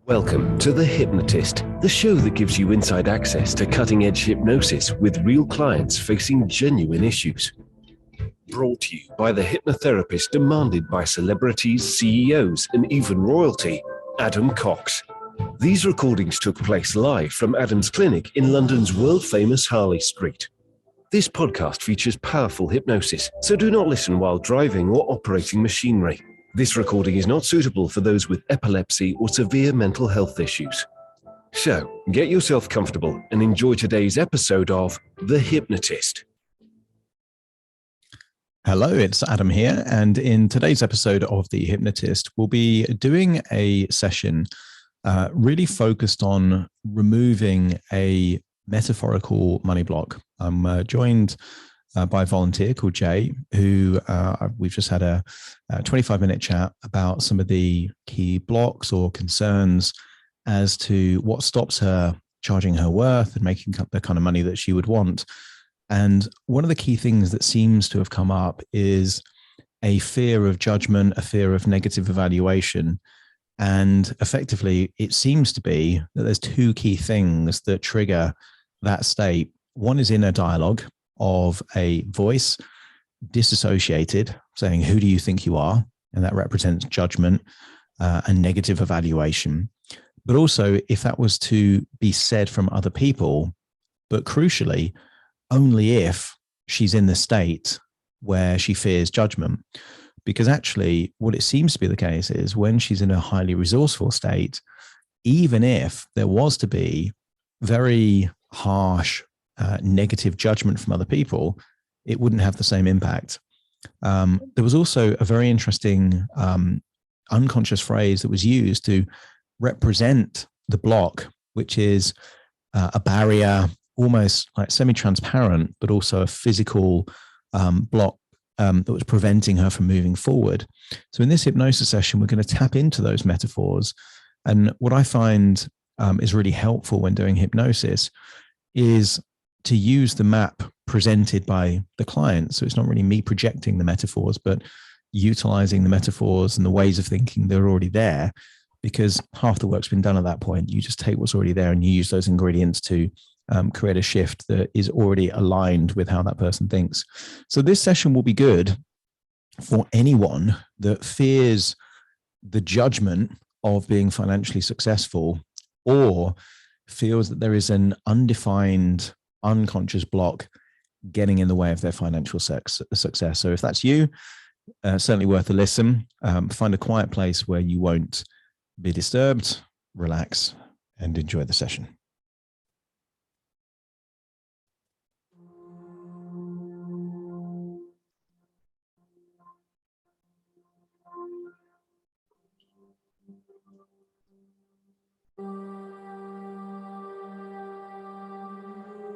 Welcome to The Hypnotist, the show that gives you inside access to cutting-edge hypnosis with real clients facing genuine issues. Brought to you by the hypnotherapist demanded by celebrities, CEOs, and even royalty, Adam Cox. These recordings took place live from Adam's clinic in London's world-famous Harley Street. This podcast features powerful hypnosis, so do not listen while driving or operating machinery. This recording is not suitable for those with epilepsy or severe mental health issues. So, get yourself comfortable and enjoy today's episode of The Hypnotist. Hello, it's Adam here, and in today's episode of The Hypnotist, we'll be doing a session really focused on removing a metaphorical money block. I'm joined by a volunteer called Jay, who we've just had a 25-minute chat about some of the key blocks or concerns as to what stops her charging her worth and making the kind of money that she would want. And one of the key things that seems to have come up is a fear of judgment, a fear of negative evaluation. And effectively, it seems to be that there's two key things that trigger that state. One is inner dialogue of a voice disassociated, saying, who do you think you are? And that represents judgment and negative evaluation. But also, if that was to be said from other people, but crucially, only if she's in the state where she fears judgment. Because actually, what it seems to be the case is when she's in a highly resourceful state, even if there was to be very harsh negative judgment from other people, it wouldn't have the same impact. There was also a very interesting unconscious phrase that was used to represent the block, which is a barrier, almost like semi-transparent, but also a physical block that was preventing her from moving forward. So in this hypnosis session, we're going to tap into those metaphors. And what I find is really helpful when doing hypnosis is to use the map presented by the client. So it's not really me projecting the metaphors, but utilizing the metaphors and the ways of thinking that are already there, because half the work's been done at that point. You just take what's already there and you use those ingredients to create a shift that is already aligned with how that person thinks. So this session will be good for anyone that fears the judgment of being financially successful or feels that there is an undefined unconscious block getting in the way of their financial success. So if that's you, certainly worth a listen. Find a quiet place where you won't be disturbed, relax, and enjoy the session.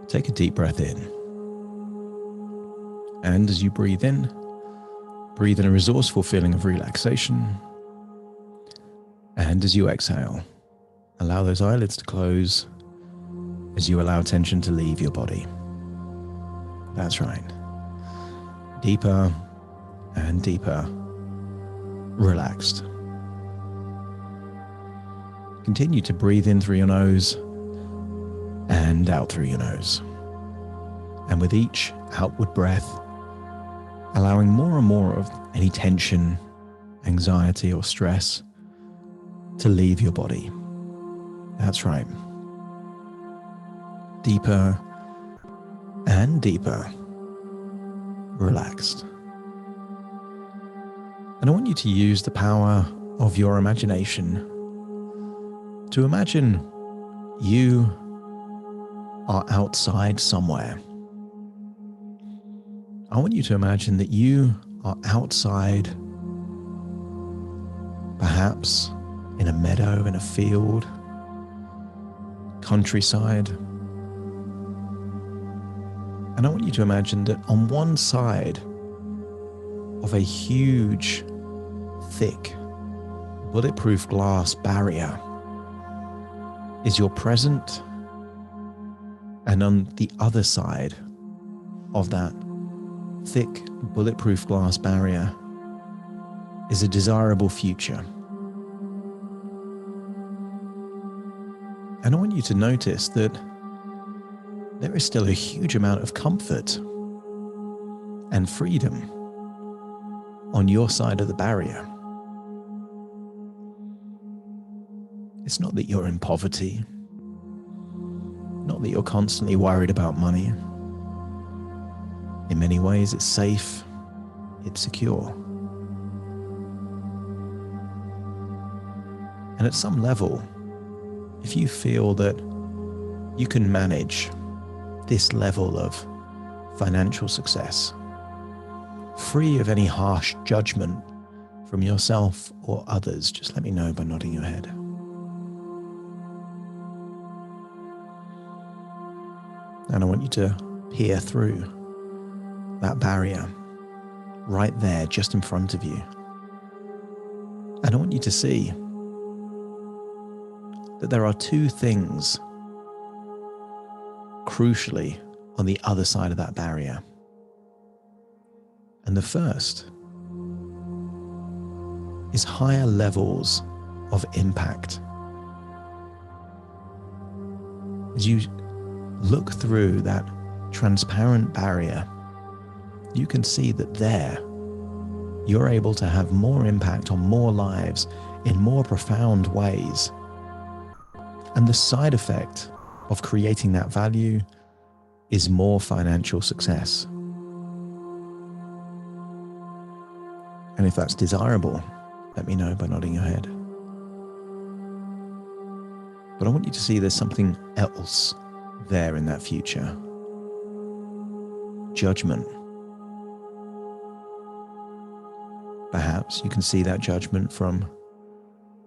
Take a deep breath in. And as you breathe in a resourceful feeling of relaxation. And as you exhale, allow those eyelids to close as you allow tension to leave your body. That's right. Deeper and deeper, relaxed. Continue to breathe in through your nose and out through your nose. And with each outward breath, allowing more and more of any tension, anxiety, or stress to leave your body. That's right. Deeper and deeper, relaxed. And I want you to use the power of your imagination to imagine you are outside somewhere. I want you to imagine that you are outside, perhaps in a meadow, in a field, countryside. And I want you to imagine that on one side of a huge, thick, bulletproof glass barrier is your present, and on the other side of that thick, bulletproof glass barrier is a desirable future. And I want you to notice that there is still a huge amount of comfort and freedom on your side of the barrier. It's not that you're in poverty, not that you're constantly worried about money. In many ways, it's safe, it's secure. And at some level, if you feel that you can manage this level of financial success, free of any harsh judgment from yourself or others, just let me know by nodding your head. And I want you to peer through that barrier right there, just in front of you. And I want you to see that there are two things crucially on the other side of that barrier. And the first is higher levels of impact. As you look through that transparent barrier, you can see that there you're able to have more impact on more lives in more profound ways. And the side effect of creating that value is more financial success. And if that's desirable, let me know by nodding your head. But I want you to see there's something else there in that future. Judgment. Perhaps you can see that judgment from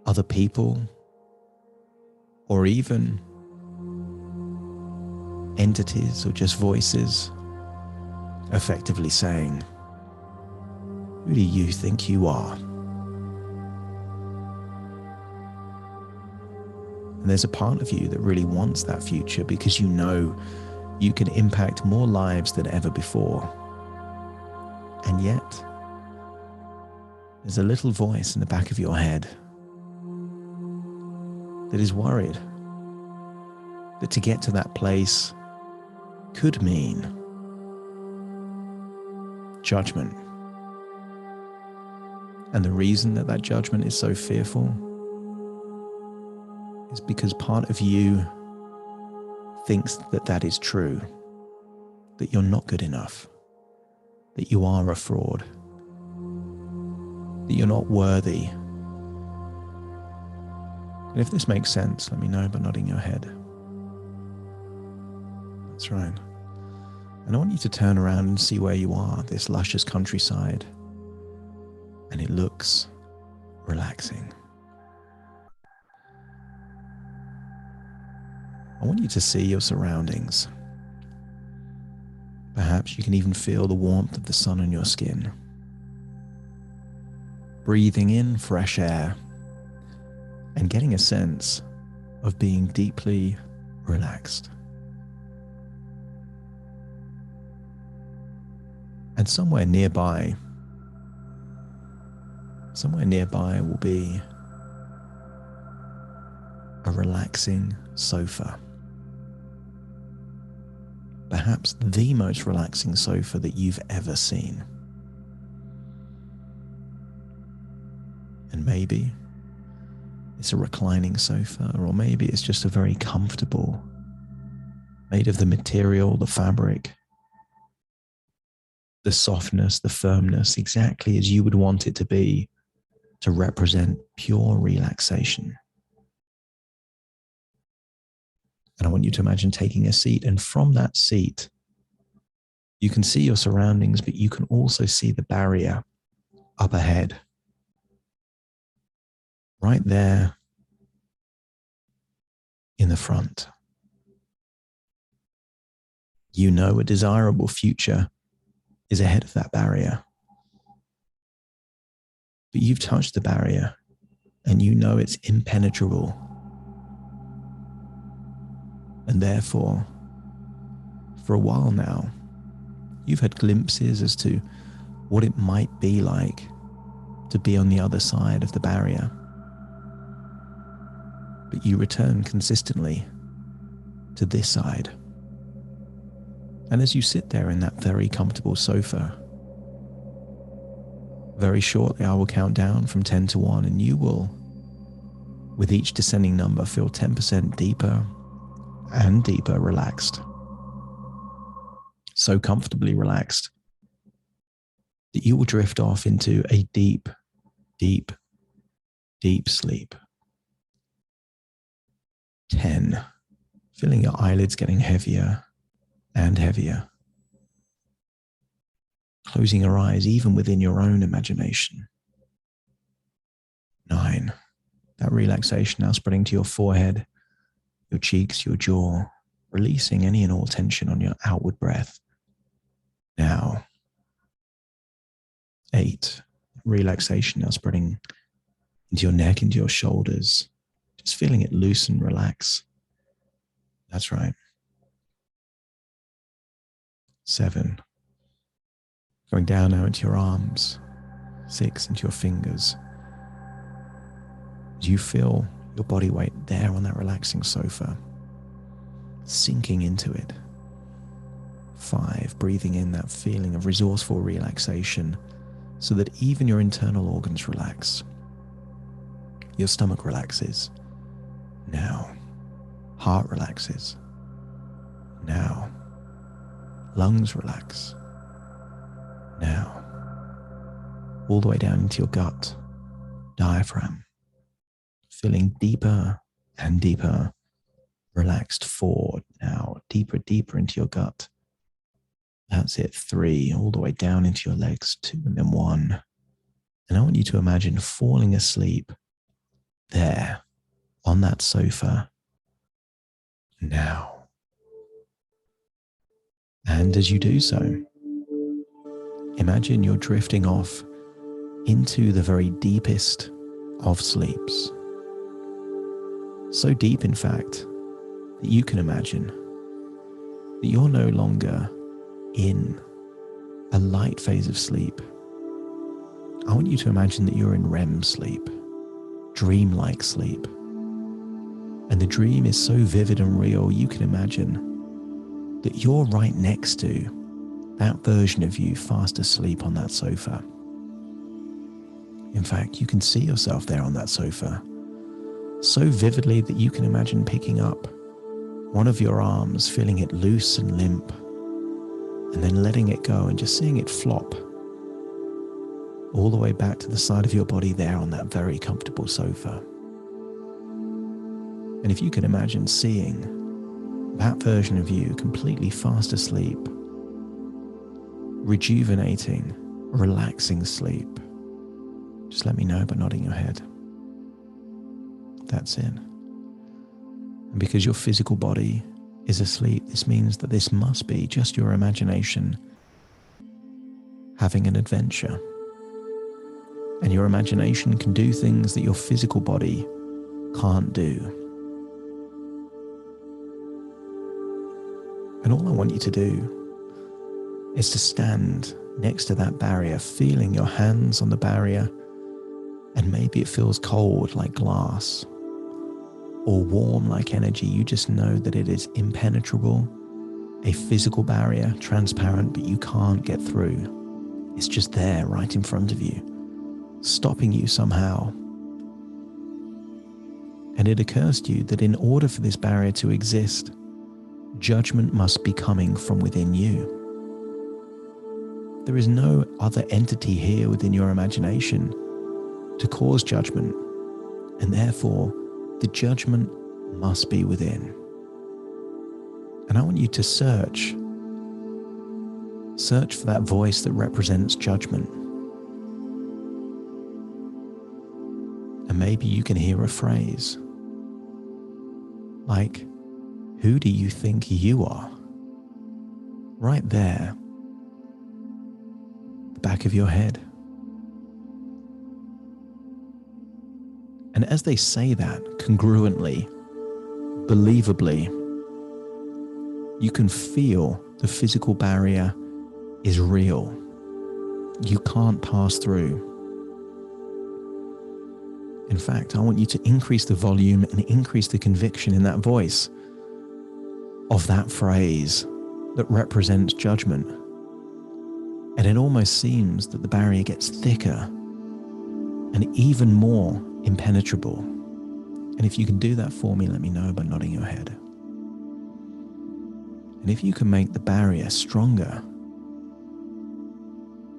other people, or even entities or just voices, effectively saying, "Who do you think you are?" And there's a part of you that really wants that future because you know you can impact more lives than ever before. And yet, there's a little voice in the back of your head that is worried that to get to that place could mean judgment. And the reason that that judgment is so fearful is because part of you thinks that that is true, that you're not good enough, that you are a fraud, that you're not worthy. And if this makes sense, let me know by nodding your head. That's right. And I want you to turn around and see where you are, this luscious countryside. And it looks relaxing. I want you to see your surroundings. Perhaps you can even feel the warmth of the sun on your skin. Breathing in fresh air and getting a sense of being deeply relaxed. And somewhere nearby will be a relaxing sofa. Perhaps the most relaxing sofa that you've ever seen. And maybe it's a reclining sofa, or maybe it's just a very comfortable, made of the material, the fabric, the softness, the firmness, exactly as you would want it to be, to represent pure relaxation. And I want you to imagine taking a seat, and from that seat, you can see your surroundings, but you can also see the barrier up ahead. Right there in the front. You know a desirable future is ahead of that barrier. But you've touched the barrier and you know it's impenetrable. And therefore, for a while now, you've had glimpses as to what it might be like to be on the other side of the barrier. but you return consistently to this side. And as you sit there in that very comfortable sofa, very shortly I will count down from 10 to 1, and you will, with each descending number, feel 10% deeper and deeper relaxed. So comfortably relaxed that you will drift off into a deep, deep, deep sleep. 10, feeling your eyelids getting heavier and heavier. Closing your eyes even within your own imagination. 9, that relaxation now spreading to your forehead, your cheeks, your jaw, releasing any and all tension on your outward breath. Now, 8, relaxation now spreading into your neck, into your shoulders, just feeling it loose and relax. That's right. 7, going down now into your arms. 6, into your fingers. As you feel your body weight there on that relaxing sofa, sinking into it. 5, breathing in that feeling of resourceful relaxation so that even your internal organs relax. Your stomach relaxes. Now, heart relaxes. Now, lungs relax. Now, all the way down into your gut, diaphragm, feeling deeper and deeper, relaxed. 4, now deeper, deeper into your gut. That's it. 3, all the way down into your legs. 2, and then 1. And I want you to imagine falling asleep there on that sofa now. And as you do so, imagine you're drifting off into the very deepest of sleeps. So deep, in fact, that you can imagine that you're no longer in a light phase of sleep. I want you to imagine that you're in REM sleep, dreamlike sleep. And the dream is so vivid and real, you can imagine that you're right next to that version of you fast asleep on that sofa. In fact, you can see yourself there on that sofa so vividly that you can imagine picking up one of your arms, feeling it loose and limp, and then letting it go and just seeing it flop all the way back to the side of your body there on that very comfortable sofa. And if you can imagine seeing that version of you completely fast asleep, rejuvenating, relaxing sleep, just let me know by nodding your head. That's it. And because your physical body is asleep, this means that this must be just your imagination having an adventure. And your imagination can do things that your physical body can't do. And all I want you to do is to stand next to that barrier, feeling your hands on the barrier, and maybe it feels cold like glass or warm like energy. You just know that it is impenetrable, a physical barrier, transparent, but you can't get through. It's just there right in front of you, stopping you somehow. And it occurs to you that in order for this barrier to exist, judgment must be coming from within you. There is no other entity here within your imagination to cause judgment, and therefore the judgment must be within. And I want you to search for that voice that represents judgment. And maybe you can hear a phrase like, "Who do you think you are?" Right there, the back of your head. And as they say that congruently, believably, you can feel the physical barrier is real. You can't pass through. In fact, I want you to increase the volume and increase the conviction in that voice of that phrase that represents judgment. And it almost seems that the barrier gets thicker and even more impenetrable. And if you can do that for me, let me know by nodding your head. And if you can make the barrier stronger,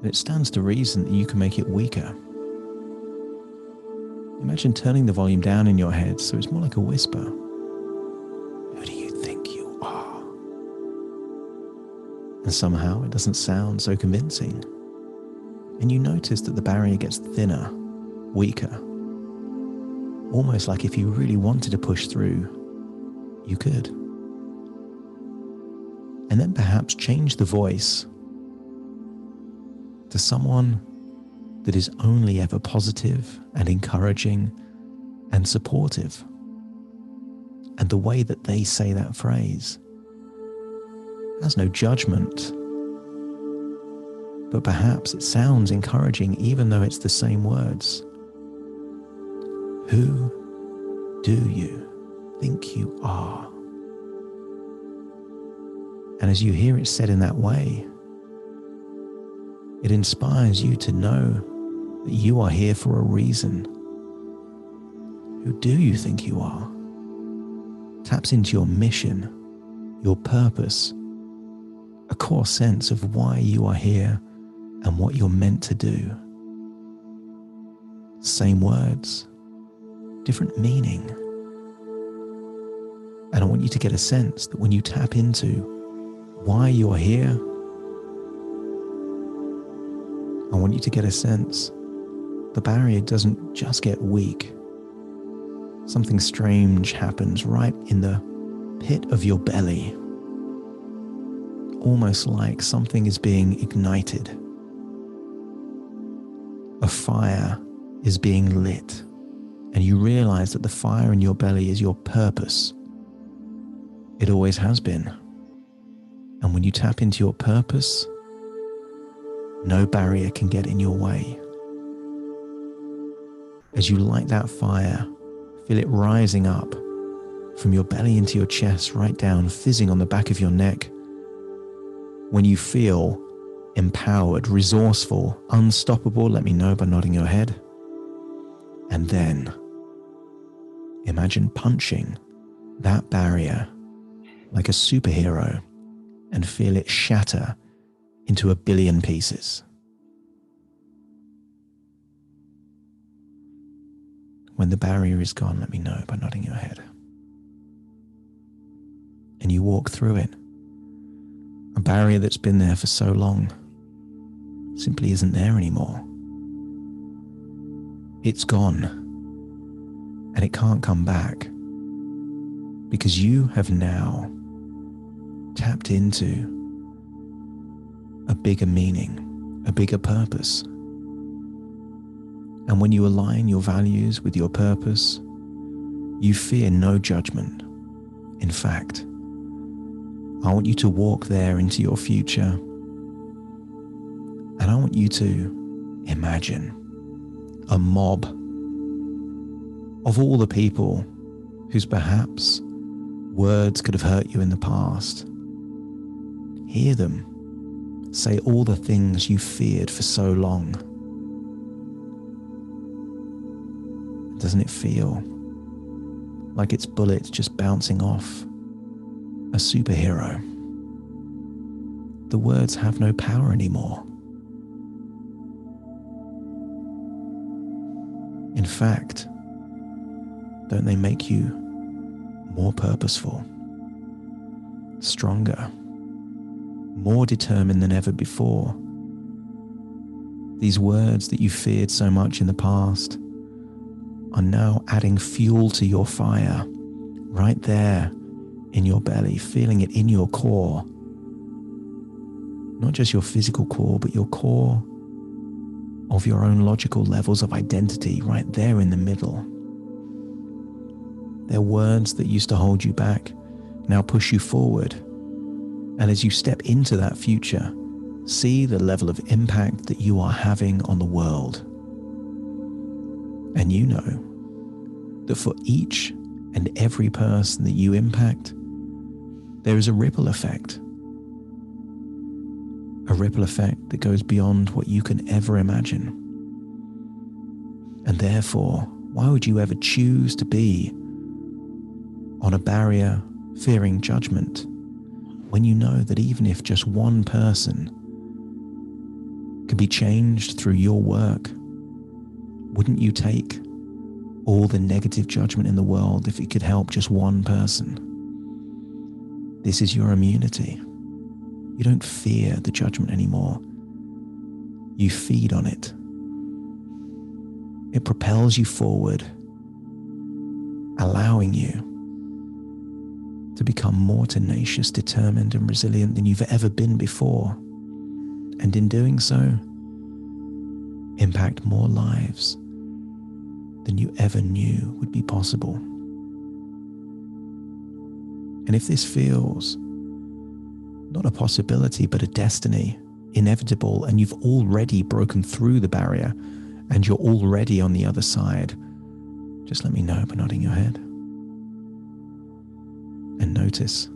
then it stands to reason that you can make it weaker. Imagine turning the volume down in your head so it's more like a whisper. Who do you think you are? And somehow it doesn't sound so convincing. And you notice that the barrier gets thinner, weaker. Almost like if you really wanted to push through, you could. And then perhaps change the voice to someone that is only ever positive and encouraging and supportive. And the way that they say that phrase has no judgment, but perhaps it sounds encouraging even though it's the same words. Who do you think you are? And as you hear it said in that way, it inspires you to know that you are here for a reason. Who do you think you are? Taps into your mission, your purpose, a core sense of why you are here and what you're meant to do. Same words, different meaning. And I want you to get a sense that when you tap into why you're here, I want you to get a sense the barrier doesn't just get weak. Something strange happens right in the pit of your belly. Almost like something is being ignited. A fire is being lit, and you realize that the fire in your belly is your purpose. It always has been. And when you tap into your purpose, no barrier can get in your way. As you light that fire, feel it rising up from your belly into your chest, right down, fizzing on the back of your neck. When you feel empowered, resourceful, unstoppable, let me know by nodding your head. And then imagine punching that barrier like a superhero and feel it shatter into 1 billion pieces. When the barrier is gone, let me know by nodding your head. And you walk through it. A barrier that's been there for so long simply isn't there anymore. It's gone, and it can't come back, because you have now tapped into a bigger meaning, a bigger purpose. And when you align your values with your purpose, you fear no judgment. In fact, I want you to walk there into your future, and I want you to imagine a mob of all the people whose perhaps words could have hurt you in the past. Hear them say all the things you feared for so long. Doesn't it feel like it's bullets just bouncing off a superhero? The words have no power anymore. In fact, don't they make you more purposeful, stronger, more determined than ever before? These words that you feared so much in the past are now adding fuel to your fire, right there in your belly, feeling it in your core. Not just your physical core, but your core of your own logical levels of identity, right there in the middle. They're words that used to hold you back, now push you forward. And as you step into that future, see the level of impact that you are having on the world. And you know that for each and every person that you impact, there is a ripple effect. A ripple effect that goes beyond what you can ever imagine. And therefore, why would you ever choose to be on a barrier fearing judgment when you know that even if just one person can be changed through your work, wouldn't you take all the negative judgment in the world if it could help just one person? This is your immunity. You don't fear the judgment anymore. You feed on it. It propels you forward, allowing you to become more tenacious, determined, and resilient than you've ever been before. And in doing so, impact more lives than you ever knew would be possible. And if this feels not a possibility, but a destiny, inevitable, and you've already broken through the barrier and you're already on the other side, just let me know by nodding your head. And notice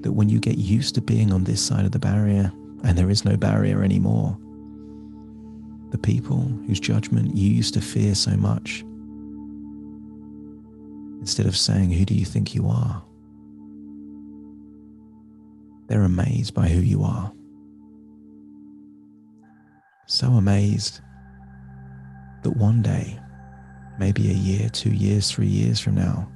that when you get used to being on this side of the barrier and there is no barrier anymore, the people whose judgment you used to fear so much, instead of saying, "Who do you think you are?" they're amazed by who you are. So amazed that one day, maybe a year, 2 years, 3 years from now,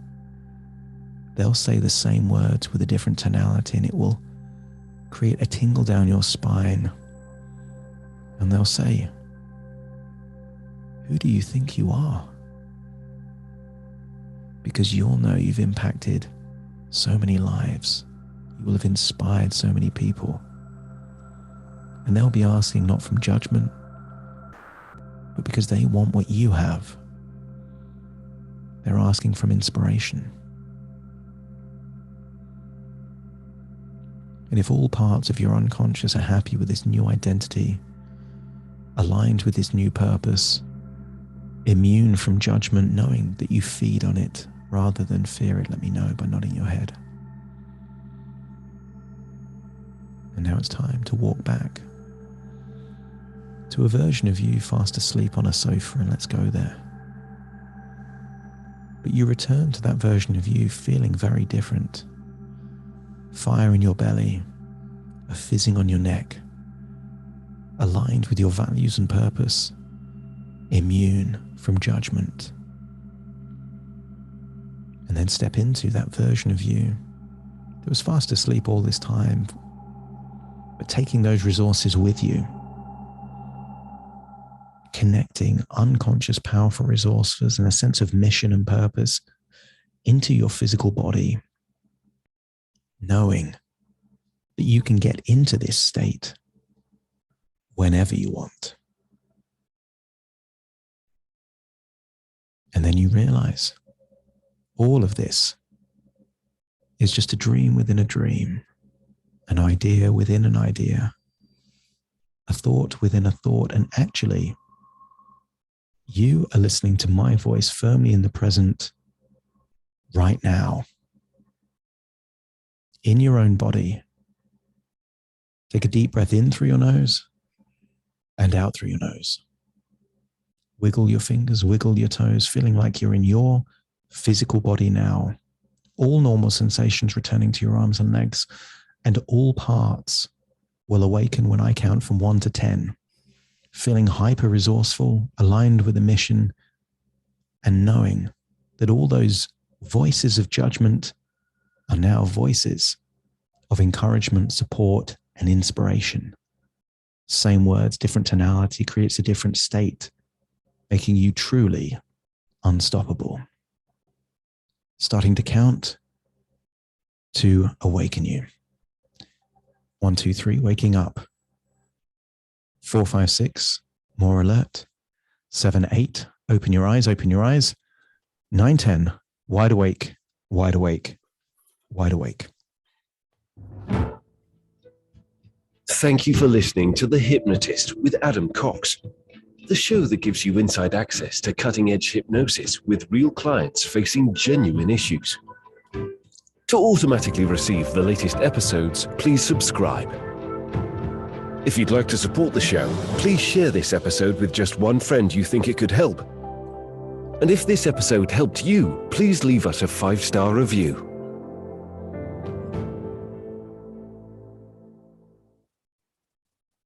they'll say the same words with a different tonality and it will create a tingle down your spine. And they'll say, "Who do you think you are?" Because you'll know you've impacted so many lives. You will have inspired so many people. And they'll be asking not from judgment, but because they want what you have. They're asking from inspiration. And if all parts of your unconscious are happy with this new identity, aligned with this new purpose, immune from judgment, knowing that you feed on it rather than fear it, let me know by nodding your head. And now it's time to walk back to a version of you fast asleep on a sofa, and let's go there. But you return to that version of you feeling very different. Fire in your belly, a fizzing on your neck, aligned with your values and purpose, immune from judgment. And then step into that version of you that was fast asleep all this time, but taking those resources with you, connecting unconscious powerful resources and a sense of mission and purpose into your physical body, knowing that you can get into this state whenever you want. And then you realize all of this is just a dream within a dream, an idea within an idea, a thought within a thought. And actually, you are listening to my voice firmly in the present right now, in your own body. Take a deep breath in through your nose and out through your nose. Wiggle your fingers, wiggle your toes, feeling like you're in your physical body now. All normal sensations returning to your arms and legs, and all parts will awaken when I count from 1 to 10. Feeling hyper resourceful, aligned with a mission, and knowing that all those voices of judgment are now voices of encouragement, support, and inspiration. Same words, different tonality creates a different state, making you truly unstoppable. Starting to count to awaken you. 1, 2, 3, waking up. 4, 5, 6, more alert. 7, 8, open your eyes, open your eyes. 9, 10, wide awake, wide awake, wide awake. Thank you for listening to The Hypnotist with Adam Cox. the show that gives you inside access to cutting-edge hypnosis with real clients facing genuine issues. To automatically receive the latest episodes, please subscribe. If you'd like to support the show, please share this episode with just one friend you think it could help. And if this episode helped you, please leave us a 5-star review.